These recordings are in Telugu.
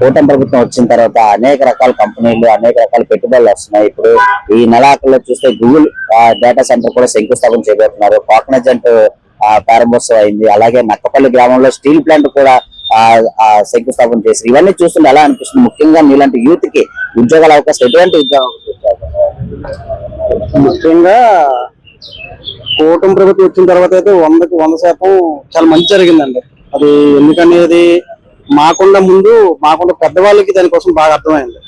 కూటమి ప్రభుత్వం వచ్చిన తర్వాత అనేక రకాల కంపెనీలు అనేక రకాల పెట్టుబడులు వస్తున్నాయి. ఇప్పుడు ఈ నెలాఖరులో చూస్తే గూగుల్ డేటా సెంటర్ కూడా శంకుస్థాపన చేయబోతున్నారు. కాగ్నిజెంట్ ప్రారంభోత్సవం అయింది. అలాగే నక్కపల్లి గ్రామంలో స్టీల్ ప్లాంట్ కూడా శంకుస్థాపన చేశారు. ఇవన్నీ చూస్తుంటే ఎలా అనిపిస్తుంది? ముఖ్యంగా మీలాంటి యూత్ కి ఉద్యోగాల అవకాశం ఎటువంటి ఉద్యోగం? ముఖ్యంగా కూటమి ప్రభుత్వం వచ్చిన తర్వాత అయితే 100% చాలా మంచి జరిగిందండి. అది ఎందుకనేది మాకుండా పెద్దవాళ్ళకి దానికోసం బాగా అర్థమైంది.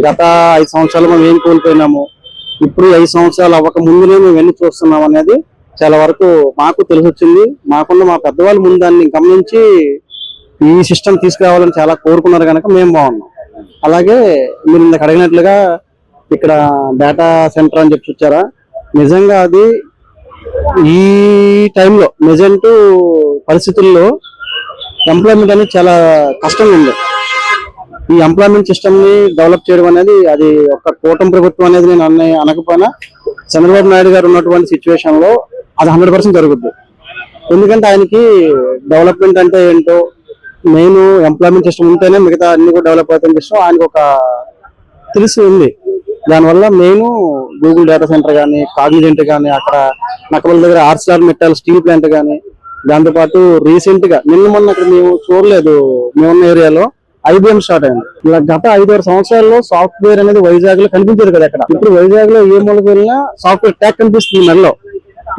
గత 5 సంవత్సరాలు మనం ఏం కోల్పోయినాము, ఇప్పుడు 5 సంవత్సరాలు అవ్వక ముందునే మేము ఎన్ని చూస్తున్నాం అనేది చాలా వరకు మాకు తెలిసి వచ్చింది. మాకుండా మా పెద్దవాళ్ళు ముందు దాన్ని గమనించి ఈ సిస్టమ్ తీసుకురావాలని చాలా కోరుకున్నారు కనుక మేము బాగున్నాం. అలాగే మీరు ఇందాక అడిగినట్లుగా ఇక్కడ డేటా సెంటర్ అని చెప్పి వచ్చారా, నిజంగా అది ఈ టైంలో ప్రజెంట్ పరిస్థితుల్లో ఎంప్లాయ్మెంట్ అనేది చాలా కష్టంగా ఉంది. ఈ ఎంప్లాయ్మెంట్ సిస్టమ్ ని డెవలప్ చేయడం అనేది అది ఒక కూటమి ప్రభుత్వం అనేది నేను అనకపోయినా చంద్రబాబు నాయుడు గారు ఉన్నటువంటి సిచ్యువేషన్ లో అది 100% జరుగుద్ది. ఎందుకంటే ఆయనకి డెవలప్మెంట్ అంటే ఏంటో, మెయిన్ ఎంప్లాయ్మెంట్ సిస్టమ్ ఉంటేనే మిగతా అన్ని కూడా డెవలప్ అవుతాయని చెప్పి ఆయనకు ఒక తెలిసి ఉంది. దానివల్ల మెయిన్ గూగుల్ డేటా సెంటర్ కానీ, కాగ్నిజెంట్ కానీ, అక్కడ నక్కపల్లి దగ్గర ArcelorMittal స్టీల్ ప్లాంట్ కానీ, దాంతోపాటు రీసెంట్ గా మొన్న అక్కడ మేము చూడలేదు, మేమున్న ఏరియాలో IBM స్టార్ట్ అయింది. ఇలా గత 5-6 సంవత్సరాల్లో సాఫ్ట్వేర్ అనేది వైజాగ్ లో కనిపించేది కదా. అక్కడ ఇప్పుడు వైజాగ్ లో ఏ మూలకు వెళ్ళినా సాఫ్ట్వేర్ ట్యాక్ కనిపిస్తుంది మెడలో.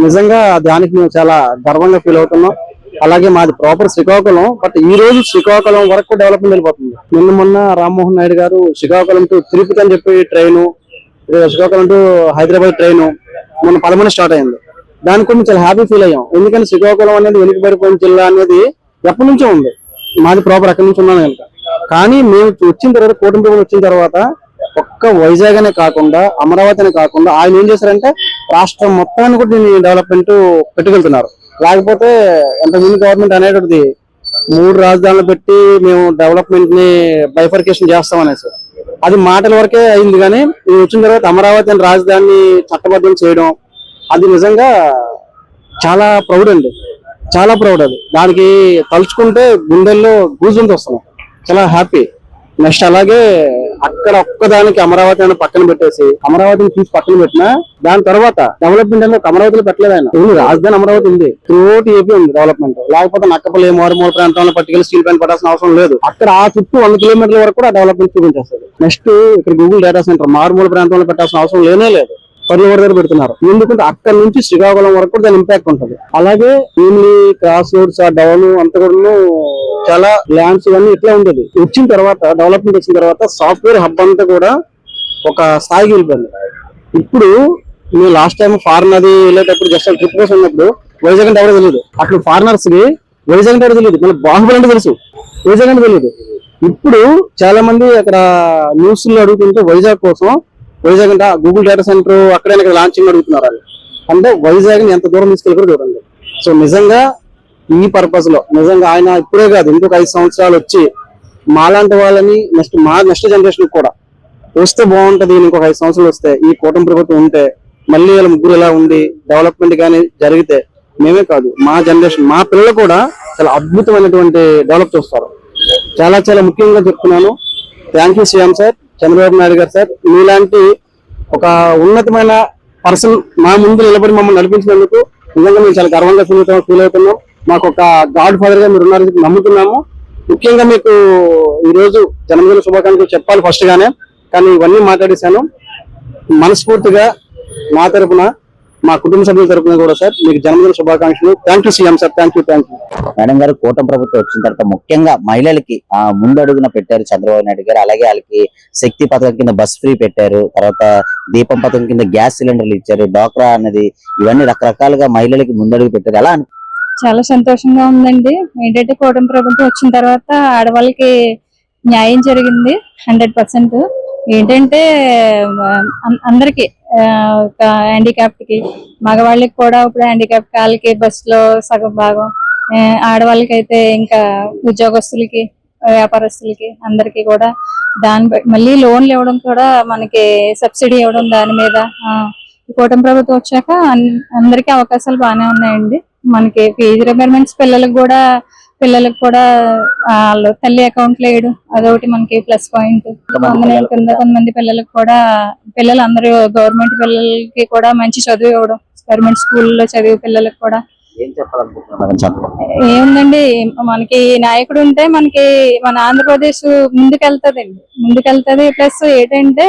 నిజంగా దానికి మేము చాలా గర్వంగా ఫీల్ అవుతున్నాం. అలాగే మాది ప్రాపర్ శ్రీకాకుళం, బట్ ఈ రోజు శ్రీకాకుళం వరకు డెవలప్మెంట్ వెళ్ళిపోతుంది. మొన్న రామ్మోహన్ నాయుడు గారు శ్రీకాకుళం టు తిరుపతి అని చెప్పి train, Srikakulam to Hyderabad train మొన్న 11 స్టార్ట్ అయింది. దానికి కూడా చాలా హ్యాపీ ఫీల్ అయ్యాం. ఎందుకంటే శ్రీకాకుళం అనేది వెనుకబడిపోయిన జిల్లా అనేది ఎప్పటి నుంచో ఉంది, మాది ప్రాపర్ అక్కడి నుంచి ఉన్నాను కనుక. కానీ మేము వచ్చిన తర్వాత, కూటమి ప్రభుత్వం వచ్చిన తర్వాత ఒక్క వైజాగ్ అనే కాకుండా, అమరావతి అనే కాకుండా ఆయన ఏం చేశారంటే రాష్ట్రం మొత్తాన్ని కూడా దీన్ని డెవలప్మెంట్ పెట్టుకెళ్తున్నారు. లేకపోతే ఎంతమంది గవర్నమెంట్ అనేటిది 3 రాజధానులు పెట్టి మేము డెవలప్మెంట్ ని బైఫర్కేషన్ చేస్తాం అనేసి అది మాటల వరకే అయింది. కానీ ఇది వచ్చిన తర్వాత అమరావతి అనే రాజధానిని చట్టబద్ధం చేయడం అది నిజంగా చాలా ప్రౌడ్ అండి, చాలా ప్రౌడ్. అది దానికి తలుచుకుంటే గుండెల్లో గూజుంత వస్తున్నాయి, చాలా హ్యాపీ. నెక్స్ట్ అలాగే అక్కడ ఒక్కదానికి అమరావతి అని పక్కన పెట్టేసి అమరావతిని తీసి పక్కన పెట్టినా దాని తర్వాత డెవలప్మెంట్ అనేది అమరావతిలో పెట్టలేదు ఆయన. రాజధాని అమరావతి ఉంది, త్రూఅవుట్ ఏపీ ఉంది డెవలప్మెంట్. లేకపోతే నక్కపల్లి మారుమూల ప్రాంతంలో పట్టుకెళ్ళి స్టీల్ ప్లాంట్ పట్టాల్సిన అవసరం లేదు. అక్కడ ఆ చుట్టూ 100 కిలోమీటర్ల వరకు కూడా డెవలప్మెంట్ చూపించేస్తుంది. నెక్స్ట్ ఇక్కడ గూగుల్ డేటా సెంటర్ మారుమూల ప్రాంతంలో పెట్టాల్సిన అవసరం లేనే లేదు, పర్లు దగ్గర పెడుతున్నారు. ఎందుకంటే అక్కడ నుంచి శ్రీకాకుళం వరకు దాని ఇంపాక్ట్ ఉంటుంది. అలాగే భీమిలి క్రాస్ రోడ్స్, ఆ డౌన్ అంతా కూడా చాలా ల్యాండ్స్ ఇవన్నీ ఇట్లా ఉండేది. వచ్చిన తర్వాత డెవలప్మెంట్ వచ్చిన తర్వాత సాఫ్ట్వేర్ హబ్ అంతా కూడా ఒక స్థాయికి వెళ్ళిపోయింది. ఇప్పుడు మేము లాస్ట్ టైం ఫారెన్ అది వెళ్ళేటప్పుడు జస్ట్ ట్రిప్ కోసం ఉన్నప్పుడు వైజాగ్ అంటే ఎవరో తెలియదు. అక్కడ ఫారినర్స్ కి వైజాగ్ అంటే ఎవరో తెలియదు, మళ్ళీ బాహుబలి అంటే తెలుసు, వైజాగ్ అంటే తెలియదు. ఇప్పుడు చాలా మంది అక్కడ న్యూస్ లో అడుగుతుంటే వైజాగ్ కోసం, వైజాగ్ అంటే గూగుల్ డేటా సెంటర్ అక్కడే లాంచింగ్ అడుగుతున్నారు. అంటే వైజాగ్ ని ఎంత దూరం తీసుకెళ్ళి చూడండి. సో నిజంగా ఈ పర్పస్ లో నిజంగా ఆయన ఇప్పుడే కాదు, ఇంకొక 5 సంవత్సరాలు వచ్చి మాలాంటి వాళ్ళని నెక్స్ట్ జనరేషన్ కూడా వస్తే బాగుంటది. ఇంకొక 5 సంవత్సరాలు వస్తే ఈ కూటమి ప్రభుత్వం ఉంటే మళ్ళీ వీళ్ళ ముగ్గురు ఇలా ఉండి డెవలప్మెంట్ కానీ జరిగితే మేమే కాదు, మా జనరేషన్, మా పిల్లలు కూడా చాలా అద్భుతమైనటువంటి డెవలప్ చూస్తారు. చాలా చాలా ముఖ్యంగా చెప్తున్నాను, thank you CM sir, Chandrababu Naidu గారు సార్. మీలాంటి ఒక ఉన్నతమైన పర్సన్ మా ముందు నిలబడి మమ్మల్ని నడిపించినందుకు నిజంగా మేము చాలా గర్వంగా ఫీల్ అవుతున్నాం. మాకు ఒక గాడ్ ఫాదర్ గా మీరు ఉన్నారని నమ్ముతున్నాము. ముఖ్యంగా మీకు ఈ రోజు జన్మదిన శుభాకాంక్షలు చెప్పాలి ఫస్ట్ గానే, కానీ ఇవన్నీ మాట్లాడేశాను. మనస్ఫూర్తిగా నా తరపున, మా కుటుంబ సభ్యుల తరపున కూడా సార్ మీకు జన్మదిన శుభాకాంక్షలు. Thank you CM sir, thank you. Madam garu, కూటమి ప్రభుత్వం వచ్చిన తర్వాత ముఖ్యంగా మహిళలకి ముందు అడుగున పెట్టారు చంద్రబాబు నాయుడు గారు. అలాగే వాళ్ళకి శక్తి పథకం కింద బస్ ఫ్రీ పెట్టారు, తర్వాత దీపం పథకం కింద గ్యాస్ సిలిండర్లు ఇచ్చారు, డ్వాక్రా అనేది, ఇవన్నీ రకరకాలుగా మహిళలకి ముందడుగు పెట్టారు. ఎలా చాలా సంతోషంగా ఉందండి. ఏంటంటే కూటమి ప్రభుత్వం వచ్చిన తర్వాత ఆడవాళ్ళకి న్యాయం జరిగింది 100%. ఏంటంటే అందరికి హ్యాండిక్యాప్ట్ కి, మగవాళ్ళకి కూడా ఇప్పుడు హ్యాండిక్యాప్ట్ వాళ్ళకి బస్ లో సగం భాగం, ఆడవాళ్ళకి అయితే ఇంకా ఉద్యోగస్తులకి, వ్యాపారస్తులకి అందరికి కూడా మళ్ళీ లోన్లు ఇవ్వడం కూడా, మనకి సబ్సిడీ ఇవ్వడం దాని మీద కూటమి ప్రభుత్వం వచ్చాక అందరికీ అవకాశాలు బాగానే ఉన్నాయండి. మనకి ఫీజు రిక్వైర్మెంట్స్ పిల్లలకు కూడా పిల్లలకు కూడా వాళ్ళు తల్లి అకౌంట్ లో వేయడం అదొకటి మనకి ప్లస్ పాయింట్. కింద కొంతమంది పిల్లలకు కూడా పిల్లలందరూ గవర్నమెంట్ పిల్లలకి కూడా మంచి చదువు ఇవ్వడం, గవర్నమెంట్ స్కూల్లో చదివే పిల్లలకు కూడా. ఏం చెప్పాలనుకుంటున్నారు చంద్రబాబు? ఏముందండి, మనకి నాయకుడు ఉంటే మనకి మన ఆంధ్రప్రదేశ్ ముందుకెళ్తది. ప్లస్ ఏంటంటే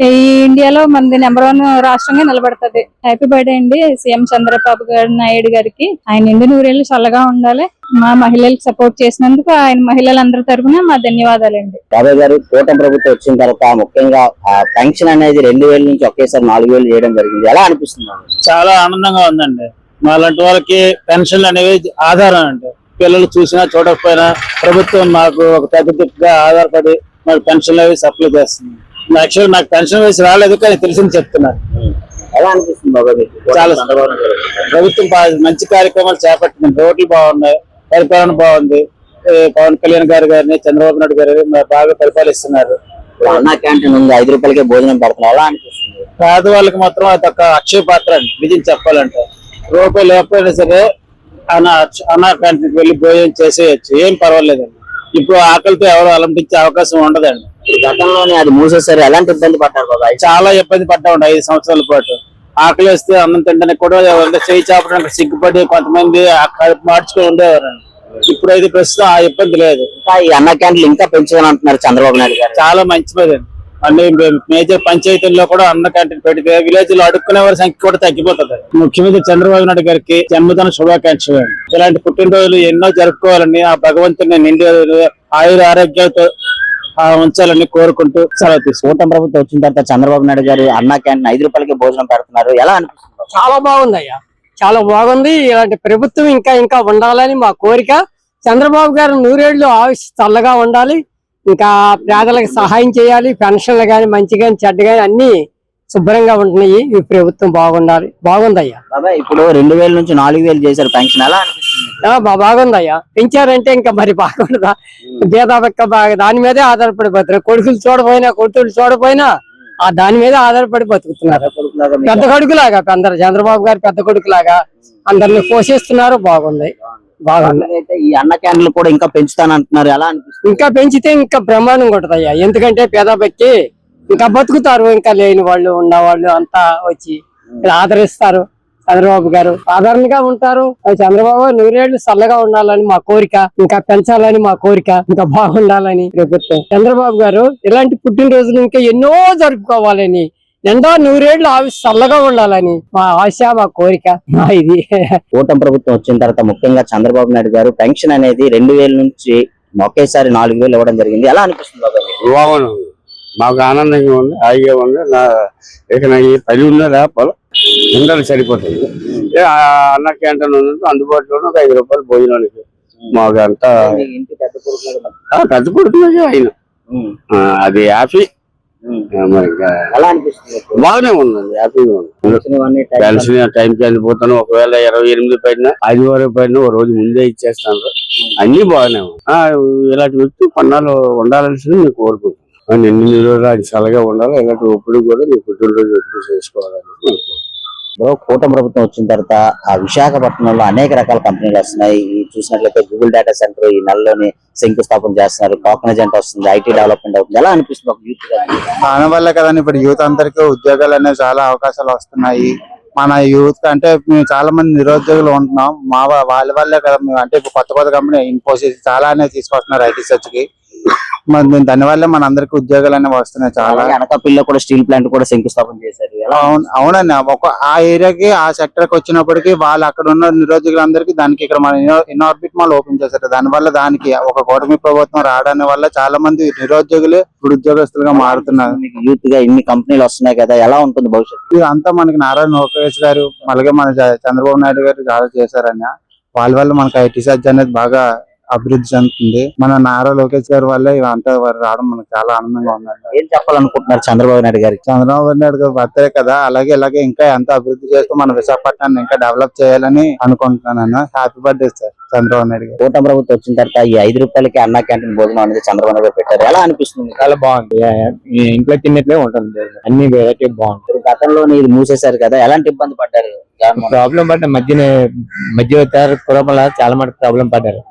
ఈ ఇండియాలో మనది నెంబర్ 1 రాష్ట్రంగా నిలబడుతుంది. హ్యాపీ బర్త్డే అండి సీఎం చంద్రబాబు నాయుడు గారికి. ఆయన నిండు 100 ఏళ్ళు చల్లగా ఉండాలి. మా మహిళలకు సపోర్ట్ చేసినందుకు ఆయన మహిళలందరి తరఫున మా ధన్యవాదాలండి. బాబాయ్ గారు, కూటమి ప్రభుత్వం వచ్చిన తర్వాత ముఖ్యంగా పెన్షన్ అనేది 2000 నుంచి ఒకేసారి 4000 చేయడం జరిగింది. ఎలా అనిపిస్తుంది? చాలా ఆనందంగా ఉందండి. మాలాంటి వాళ్ళకి పెన్షన్లు అనేవి ఆధారం అండి. పిల్లలు చూసినా చూడకపోయినా ప్రభుత్వం మాకు ఒక పెద్ద దిక్కుగా ఆధారపడి మాకు పెన్షన్లు అవి సప్లై చేస్తుంది. యాక్చువల్ నాకు పెన్షన్ వయసు రాలేదు కానీ తెలిసింది చెప్తున్నారు. ఎలా అనిపిస్తుంది బాబాయ్ మీకు? చాలా ప్రభుత్వం మంచి కార్యక్రమాలు చేపట్టింది. రోడ్లు బాగున్నాయి, పరిపాలన బాగుంది. పవన్ కళ్యాణ్ గారిని చంద్రబాబు నాయుడు గారు బాగా పరిపాలిస్తున్నారు. అన్నా క్యాంటీన్ ఉంది, 5 రూపాయలకే భోజనం పెడుతున్నారు. ఎలా అనిపిస్తుంది? పేదవాళ్ళకి మాత్రం అదొక అక్షయ పాత్ర అండి. నిజం చెప్పాలంటే రూపాయలు లేకపోయినా సరే అన్నా క్యాంటీన్కి వెళ్ళి భోజనం చేసేయచ్చు, ఏం పర్వాలేదండి. ఇప్పుడు ఆకలితో ఎవరు అలంటించే అవకాశం ఉండదండి. గతంలోనే అది మూసేసారు. ఎలాంటి ఇబ్బంది పడ్డారు బాబాయ్? చాలా ఇబ్బంది పడ్డామండి 5 సంవత్సరాల పాటు. ఆకలి వేస్తే అన్నం తింటానికి కూడా చేయి చాపడానికి సిగ్గుపడి కొంతమంది మార్చుకొని ఉండేవారండి. ఇప్పుడైతే ప్రస్తుతం ఆ ఇబ్బంది లేదు. ఇంకా ఈ అన్నా క్యాంటీన్లు ఇంకా పెంచుదని అంటున్నారు చంద్రబాబు నాయుడు గారు. చాలా మంచిదండి. అన్ని మేజర్ పంచాయతీల్లో కూడా అన్న క్యాంటీన్ పెడితే విలేజ్ లో అడుక్కునే వారి సంఖ్య కూడా తగ్గిపోతుంది. ముఖ్యమంత్రి చంద్రబాబు నాయుడు గారికి జన్మదిన శుభాకాంక్షలు. ఇలాంటి పుట్టినరోజులు ఎన్నో జరుపుకోవాలని ఆ భగవంతుని నిండి ఆయుర ఆరోగ్యాలతో ఉంచాలని కోరుకుంటూ సెలవు తీసుకుంటాం. కూటమి ప్రభుత్వం వచ్చిన తర్వాత చంద్రబాబు నాయుడు గారు అన్నా క్యాంటీన్ 5 రూపాయలకే భోజనం పెడుతున్నారు. ఎలా అనిపిస్తుంది? చాలా బాగుందయ్యా, చాలా బాగుంది. ఇలాంటి ప్రభుత్వం ఇంకా ఉండాలని మా కోరిక. చంద్రబాబు గారు 100 ఏళ్ళు ఆయుష్ చల్లగా ఉండాలి. ఇంకా పేదలకు సహాయం చేయాలి. పెన్షన్లు గాని మంచి గాని చెడ్డ గాని అన్ని శుభ్రంగా ఉంటున్నాయి. ఈ ప్రభుత్వం బాగుందయ్యా. బాబాయ్, ఇప్పుడు 2000 నుంచి 4000 చేశారు పెన్షన్. ఎలా అనిపిస్తుంది? బాగుందయ్యా. పెంచారంటే ఇంకా మరి బాగుండదా? భేదాబెక్క బాగా దాని మీదే ఆధారపడిపోతారు. కొడుకులు చూడపోయినా ఆ దాని మీద ఆధారపడి బతుకుతున్నారు. పెద్ద కొడుకులాగా చంద్రబాబు గారు పెద్ద కొడుకులాగా అందరిని పోషిస్తున్నారు. బాగుంది. ఈ అన్న క్యాంటీన్లు కూడా ఇంకా పెంచుతానంటున్నారు. ఎలా అనిపిస్తుంది? ఇంకా పెంచితే ఇంకా బ్రహ్మాండంగా ఉంటదయ్యా. ఎందుకంటే పేద వ్యక్తి ఇంకా బతుకుతారు. ఇంకా లేని వాళ్ళు ఉన్నవాళ్ళు అంతా వచ్చి ఆదరిస్తారు. చంద్రబాబు గారు సాధారణంగా ఉంటారు. చంద్రబాబు 100 ఏళ్ళు చల్లగా ఉండాలని మా కోరిక, ఇంకా పెంచాలని మా కోరిక, ఇంకా బాగుండాలని ప్రభుత్వం. చంద్రబాబు గారు ఇలాంటి పుట్టినరోజులు ఇంకా ఎన్నో జరుపుకోవాలని, ఎంతో 100 ఏళ్ళు చల్లగా ఉండాలని మా ఆశ, మా కోరిక. ఇది కూటమి ప్రభుత్వం వచ్చిన తర్వాత ముఖ్యంగా చంద్రబాబు నాయుడు గారు పెన్షన్ అనేది 2000 నుంచి ఒకేసారి 4000 ఇవ్వడం జరిగింది. ఎలా అనిపిస్తుంది బాబాయ్? బాగుంది, మాకు ఆనందంగా ఉంది, హాయిగా ఉంది. ఇక నాకు ఈ పని ఉందా లేకపోతే ఉండలు సరిపోతుంది. అన్న క్యాంటీన్ ఉంది అందుబాటులో ఒక 5 రూపాయలు భోజనానికి. మాకు అంతా పెద్ద కొడుకులకి అయినా అది హ్యాపీ. ఎలా అనిపిస్తుంది? బాగానే ఉందండి, హ్యాపీగా ఉంది. పెన్షన్ టైంకి వెళ్ళిపోతాను. ఒకవేళ 28 పైన 5 పైన ఒక రోజు ముందే ఇచ్చేస్తాను. అన్ని బాగానే ఉన్నాయి. ఇలాంటి వ్యక్తి పన్నాలు ఉండాలని నేను కోరుకుంటున్నాను. ఎన్ని రోజులు అది చల్లగా ఉండాలి. ఇలాంటి ఒప్పుడు కూడా నీ పుట్టినరోజు ఎప్పుడు చేసుకోవాలని. కూటమి ప్రభుత్వం వచ్చిన తర్వాత ఆ విశాఖపట్నంలో అనేక రకాల కంపెనీలు వస్తున్నాయి. చూసినట్లయితే గూగుల్ డేటా సెంటర్ ఈ నెలలోని శంకుస్థాపన చేస్తున్నారు. కాగ్నిజెంట్ వస్తుంది, ఐటీ డెవలప్మెంట్ అవుతుంది. ఎలా అనిపిస్తుంది ఒక యూత్? దాని వల్ల కదండి ఇప్పుడు యూత్ అందరికీ ఉద్యోగాలు అనేవి చాలా అవకాశాలు వస్తున్నాయి. మన యూత్ అంటే మేము చాలా మంది నిరుద్యోగులు ఉంటున్నాం. వాళ్ళ వల్లే కదా మేము అంటే ఇప్పుడు కొత్త కంపెనీ ఇన్ఫోసిస్ చాలా అనేది తీసుకొస్తున్నారు ఐటీ సెర్చ్ కి. దాని వల్ల మన అందరికి ఉద్యోగాలు అనేవి వస్తున్నాయి చాలా. అనకాపల్లిలో కూడా స్టీల్ ప్లాంట్ కూడా శంకుస్థాపన చేశారు. అవునండి, ఆ ఏరియాకి ఆ సెక్టర్ కి వచ్చినప్పటికీ వాళ్ళు అక్కడ ఉన్న నిరుద్యోగులందరికీ దానికి ఇక్కడ మన ఇన్ఆర్బిట్ మాల్ ఓపెన్ చేశారు. దాని వల్ల దానికి ఒక కూటమి ప్రభుత్వం రావడానికి వల్ల చాలా మంది నిరుద్యోగులు ఇప్పుడు ఉద్యోగస్తులుగా మారుతున్నారు. యూత్ గా ఇన్ని కంపెనీలు వస్తున్నాయి కదా, ఎలా ఉంటుంది భవిష్యత్తు? ఇది అంతా మనకి నారా లోకేష్ గారు అలాగే మన చంద్రబాబు నాయుడు గారు చాలా చేశారని. వాళ్ళ వల్ల మనకి ఐటీ సెర్చ్ అనేది బాగా అభివృద్ధి చెందుతుంది. మన నారా లోకేష్ గారి వల్ల ఇవంతా రావడం మనకు చాలా ఆనందంగా ఉందండి. ఏం చెప్పాలనుకుంటున్నారు చంద్రబాబు నాయుడు గారికి? చంద్రబాబు నాయుడు గారు బర్త్డే కదా, అలాగే ఇంకా ఎంత అభివృద్ధి చేస్తూ మన విశాఖపట్నాన్ని ఇంకా డెవలప్ చేయాలని అనుకుంటున్నాను. Happy birthday sir Chandrababu Naidu గారు. కూటమి ప్రభుత్వం వచ్చిన తర్వాత ఈ 5 రూపాయలకి అన్నా క్యాంటీన్ భోజనం అనేది చంద్రబాబు నాయుడు పెట్టారు. ఎలా అనిపిస్తుంది? చాలా బాగుంది. ఇంట్లో తిన్నట్లే ఉంటుంది, అన్ని వెరైటీ బాగుంటుంది. గతంలో ఇది మూసేశారు కదా, ఎలాంటి ఇబ్బంది పడ్డారు? ప్రాబ్లం పడ్డ మధ్య తరగతి కుటుంబాల చాలా మటుకు ప్రాబ్లం పడ్డారు.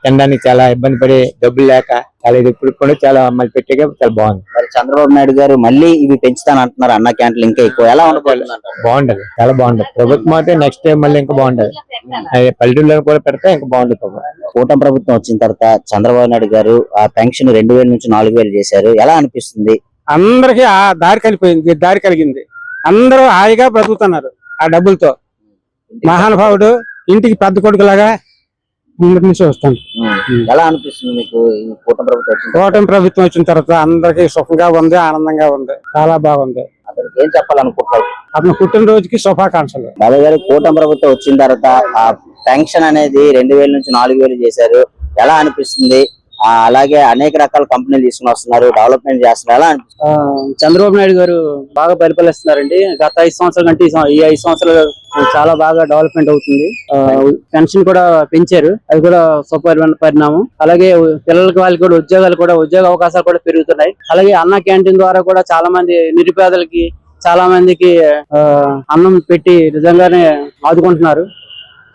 తినడానికి చాలా ఇబ్బంది పడి డబ్బులు లేక చాలా ఇది ఇప్పుడు కూడా చాలా మళ్ళీ పెట్టాక చాలా బాగుంది. మరి చంద్రబాబు నాయుడు గారు మళ్ళీ ఇవి పెంచుతాను అంటున్నారు, అన్న క్యాంటీన్లు ఇంకా ఎక్కువ ఎలా ఉండబోతుంది అంటారు? బాగుంటది, చాలా బాగుంటది. ప్రభుత్వం అయితే నెక్స్ట్ టైం మళ్ళీ ఇంకా బాగుంటది. పల్లెటూరులో కూడా పెడితే ఇంకా బాగుంటుంది. కూటమి ప్రభుత్వం వచ్చిన తర్వాత చంద్రబాబు నాయుడు గారు ఆ పెన్షన్ 2000 నుంచి 4000 చేశారు, ఎలా అనిపిస్తుంది? అందరికి ఆ దారి కలిగింది. అందరూ హాయిగా బ్రతుకుతున్నారు ఆ డబ్బులతో. మహానుభావుడు ఇంటికి పెద్ద కొడుకులాగా ముందు నుంచి వస్తాను. ఎలా అనిపిస్తుంది మీకు ఈ కూటమి ప్రభుత్వం వచ్చిన కూటమి ప్రభుత్వం వచ్చిన తర్వాత అందరికి సుఖంగా ఉంది, ఆనందంగా ఉంది, చాలా బాగుంది. అతనికి ఏం చెప్పాలనుకుంటున్నారు? అతను పుట్టినరోజుకి శుభాకాంక్షలు. బాబాయ్ గారు, కూటమి ప్రభుత్వం వచ్చిన తర్వాత ఆ పెన్షన్ అనేది 2000 నుంచి 4000 చేశారు, ఎలా అనిపిస్తుంది? అలాగే అనేక రకాల కంపెనీలు తీసుకుని వస్తున్నారు, డెవలప్మెంట్ చేస్తున్నారు, ఎలా అనిపిస్తుంది? చంద్రబాబు నాయుడు గారు బాగా పరిపాలిస్తున్నారండి. గత 5 సంవత్సరాల కంటే ఈ 5 సంవత్సరాలు చాలా బాగా డెవలప్మెంట్ అవుతుంది. పెన్షన్ కూడా పెంచారు, అది కూడా పరిణామం. అలాగే పిల్లలకి వాళ్ళకి కూడా ఉద్యోగ అవకాశాలు కూడా పెరుగుతున్నాయి. అలాగే అన్న క్యాంటీన్ ద్వారా కూడా చాలా మంది నిరుపేదలకి చాలా మందికి అన్నం పెట్టి నిజంగానే ఆదుకుంటున్నారు.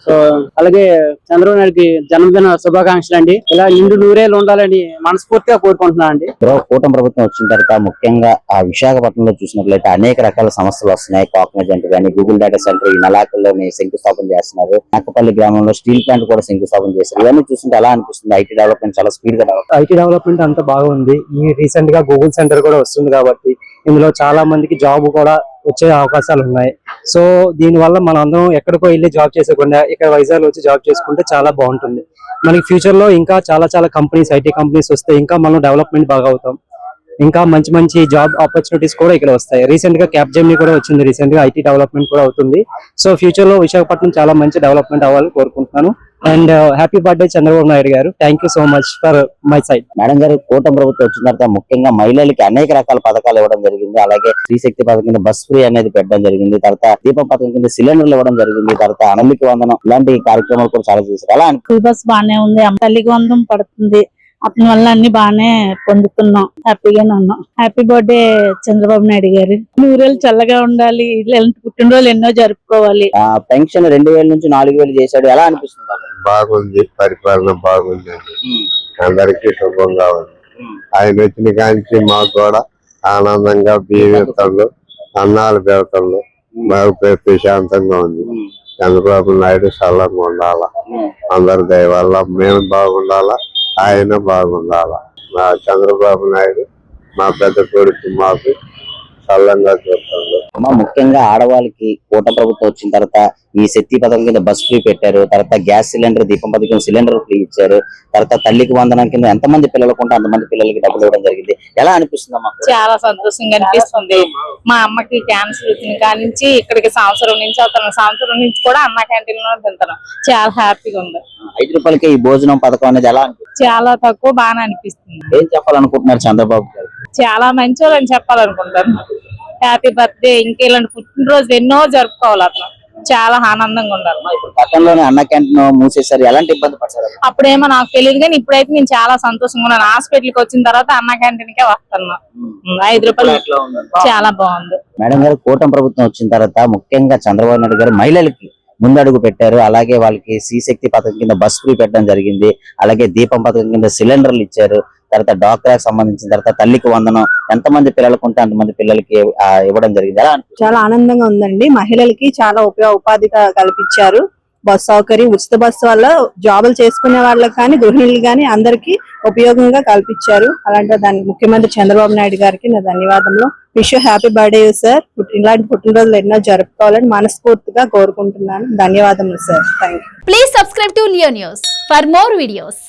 సో అలాగే చంద్రబాబు నాయుడుకి జన్మదిన శుభాకాంక్షలు అండి. ఇలా నిండు నూరేళ్ళు ఉండాలని మనస్ఫూర్తిగా కోరుకుంటున్నాను అండి. కూటమి ప్రభుత్వం వచ్చిన తర్వాత ముఖ్యంగా ఆ విశాఖపట్నంలో చూసినట్లయితే అనేక రకాల సమస్యలు వస్తున్నాయి. కాక్నజెంట్ కానీ, గూగుల్ డేటా సెంటర్ ఈ నలాకల్లోని శంకుస్థాపన చేస్తున్నారు. నక్కపల్లి గ్రామంలో స్టీల్ ప్లాంట్ కూడా శంకుస్థాపన చేశారు. ఇవన్నీ చూస్తుంటే ఎలా అనిపిస్తుంది? ఐటీ డెవలప్మెంట్ చాలా స్పీడ్ గా ఐటీ డెవలప్మెంట్ అంతా బాగుంది. ఈ రీసెంట్ గా గూగుల్ సెంటర్ కూడా వస్తుంది కాబట్టి ఇందులో చాలా మందికి జాబ్ కూడా వచ్చే అవకాశాలు ఉన్నాయి. సో దీని వల్ల మనం అందరం ఎక్కడికో వెళ్ళి జాబ్ చేసేకుండా ఇక్కడ వైజాగ్ వచ్చి జాబ్ చేసుకుంటే చాలా బాగుంటుంది. మనకి ఫ్యూచర్ లో ఇంకా చాలా కంపెనీస్, ఐటీ కంపెనీస్ వస్తే ఇంకా మనం డెవలప్మెంట్ బాగా అవుతాం. ఇంకా మంచి జాబ్ ఆపర్చునిటీస్ కూడా ఇక్కడ వస్తాయి. రీసెంట్ గా క్యాప్జెమినీ కూడా వచ్చింది, రీసెంట్ గా ఐటీ డెవలప్మెంట్ కూడా అవుతుంది. సో ఫ్యూచర్ లో విశాఖపట్నం చాలా మంచి డెవలప్మెంట్ అవ్వాలని కోరుకుంటున్నాను. And happy birthday Chandrababu Naidu garu. Thank you so much for my side. Madam garu, కూటమి ప్రభుత్వం వచ్చిన తర్వాత ముఖ్యంగా మహిళలకి అనేక రకాల పథకాలు ఇవ్వడం జరిగింది. అలాగే స్త్రీశక్తి పథకం కింద బస్ ఫ్రీ అనేది పెట్టడం జరిగింది. తర్వాత దీపం పథకం కింద సిలిండర్లు ఇవ్వడం జరిగింది. తర్వాత అనలికి వందనం ఇలాంటి కార్యక్రమాలు కూడా చాలా చేశారు. అలా ఫ్రీ బస్ బాగానే ఉంది, తల్లికి వందనం పడుతుంది. అతని వల్ల అన్ని బాగానే పొందుతున్నాం, హ్యాపీగానే ఉన్నాం. హ్యాపీ బర్త్డే చంద్రబాబు నాయుడు గారు. నూరేళ్ళు చల్లగా ఉండాలి, ఇలాంటి పుట్టినరోజులు ఎన్నో జరుపుకోవాలి. పెన్షన్ 2000 నుంచి 4000 చేశాడు, ఎలా అనిపిస్తుంది? బాగుంది, పరిపాలన బాగుంది అండి, అందరికీ శుభంగా ఉంది. ఆయన వచ్చిన కాంచి మాకు కూడా ఆనందంగా బియ్యం అన్నాలు పెడతాడు, బాగా ప్రశాంతంగా ఉంది. చంద్రబాబు నాయుడు చల్లంగా ఉండాలా, అందరి దయ వల్ల మేము బాగుండాలా, ఆయన బాగుండాలా. మా చంద్రబాబు నాయుడు మా పెద్ద కొడుకు మాకు చల్లంగా చూస్తాడు. ముఖ్యంగా ఆడవాళ్ళకి కూటమి ప్రభుత్వం వచ్చిన తర్వాత ఈ శక్తి పథకం కింద బస్ ఫ్రీ పెట్టారు. తర్వాత గ్యాస్ సిలిండర్, దీపం పథకం సిలిండర్ ఫ్రీ ఇచ్చారు. తర్వాత తల్లికి వందనం కింద ఎంతమంది పిల్లలకు ఉంటే అంతమంది పిల్లలకి డబ్బులు ఇవ్వడం జరిగింది. ఎలా అనిపిస్తుంది అమ్మా? చాలా సంతోషంగా అనిపిస్తుంది. మా అమ్మకి క్యాన్సర్ వచ్చిన కానించి ఇక్కడికి సంవత్సరం నుంచి కూడా అన్న క్యాంటీన్ లో తింటాను. చాలా హ్యాపీగా ఉంది. 5 రూపాయలకి ఈ భోజనం పథకం అనేది ఎలా అనిపిస్తుంది? చాలా తక్కువ, బాగా అనిపిస్తుంది. ఏం చెప్పాలనుకుంటున్నారు చంద్రబాబు గారు? చాలా మంచోళ్ళని చెప్పాలనుకుంటాను. హ్యాపీ బర్త్డే, ఇంకా ఇలాంటి పుట్టినరోజు ఎన్నో జరుపుకోవాలి. అట్లా చాలా ఆనందంగా ఉండాలి. ఇప్పుడు పట్టణంలోనే అన్న క్యాంటీన్ మూసేసారు, ఎలాంటి ఇబ్బంది పడతారు? అప్పుడేమో నాకు తెలియదు, కానీ ఇప్పుడైతే నేను చాలా సంతోషంగా ఉన్నాను. హాస్పిటల్కి వచ్చిన తర్వాత అన్న క్యాంటీన్ కే వస్తున్నా. 5 రూపాయలు చాలా బాగుంది. మేడం గారు, కూటమి ప్రభుత్వం వచ్చిన తర్వాత ముఖ్యంగా చంద్రబాబు నాయుడు గారు మహిళలకి ముందడుగు పెట్టారు. అలాగే వాళ్ళకి శ్రీశక్తి పథకం కింద బస్ ఫ్రీ పెట్టడం జరిగింది. అలాగే దీపం పథకం కింద సిలిండర్లు ఇచ్చారు. తర్వాత డాక్టర్కి సంబంధించిన తర్వాత తల్లికి వందనం ఎంతమంది పిల్లలకు ఉంటే అంతమంది పిల్లలకి ఇవ్వడం జరిగింది. చాలా ఆనందంగా ఉందండి. మహిళలకి చాలా ఉపాధి కల్పించారు. బస్ సౌకర్యం, ఉచిత బస్సు వల్ల జాబులు చేసుకునే వాళ్ళకి కానీ గృహిణులు కానీ అందరికి ఉపయోగంగా కల్పించారు. అలాంటి దానికి ముఖ్యమంత్రి చంద్రబాబు నాయుడు గారికి నా ధన్యవాదములు. Wish you happy birthday sir. ఇలాంటి పుట్టినరోజులు ఎన్నో జరుపుకోవాలని మనస్ఫూర్తిగా కోరుకుంటున్నాను. ధన్యవాదములు sir. Thank you. Please subscribe to Leo news for more videos.